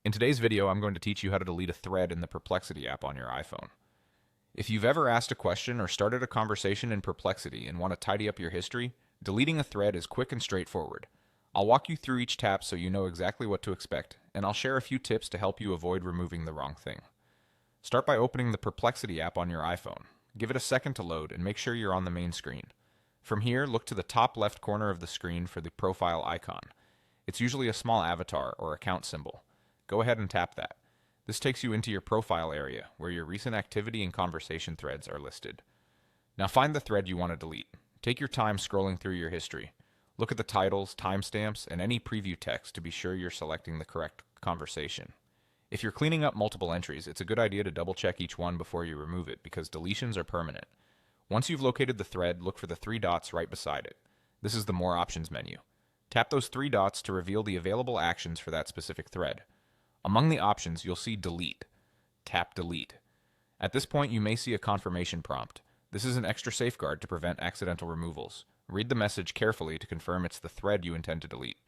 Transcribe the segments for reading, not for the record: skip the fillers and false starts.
In today's video, I'm going to teach you how to delete a thread in the Perplexity app on your iPhone. If you've ever asked a question or started a conversation in Perplexity and want to tidy up your history, deleting a thread is quick and straightforward. I'll walk you through each tap so you know exactly what to expect, and I'll share a few tips to help you avoid removing the wrong thing. Start by opening the Perplexity app on your iPhone. Give it a second to load and make sure you're on the main screen. From here, look to the top left corner of the screen for the profile icon. It's usually a small avatar or account symbol. Go ahead and tap that. This takes you into your profile area, where your recent activity and conversation threads are listed. Now find the thread you want to delete. Take your time scrolling through your history. Look at the titles, timestamps, and any preview text to be sure you're selecting the correct conversation. If you're cleaning up multiple entries, it's a good idea to double check each one before you remove it, because deletions are permanent. Once you've located the thread, look for the three dots right beside it. This is the More Options menu. Tap those three dots to reveal the available actions for that specific thread. Among the options, you'll see Delete. Tap Delete. At this point, you may see a confirmation prompt. This is an extra safeguard to prevent accidental removals. Read the message carefully to confirm it's the thread you intend to delete.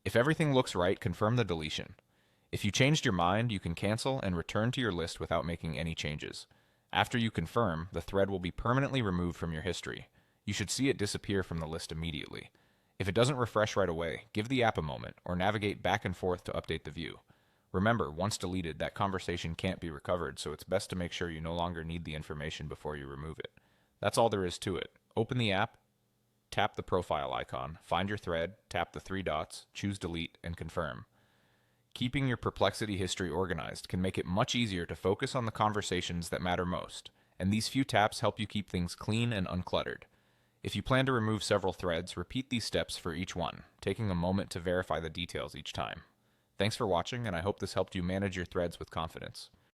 If everything looks right, confirm the deletion. If you changed your mind, you can cancel and return to your list without making any changes. After you confirm, the thread will be permanently removed from your history. You should see it disappear from the list immediately. If it doesn't refresh right away, give the app a moment or navigate back and forth to update the view. Remember, once deleted, that conversation can't be recovered, so it's best to make sure you no longer need the information before you remove it. That's all there is to it. Open the app, tap the profile icon, find your thread, tap the three dots, choose Delete, and confirm. Keeping your Perplexity history organized can make it much easier to focus on the conversations that matter most, and these few taps help you keep things clean and uncluttered. If you plan to remove several threads, repeat these steps for each one, taking a moment to verify the details each time. Thanks for watching, and I hope this helped you manage your threads with confidence.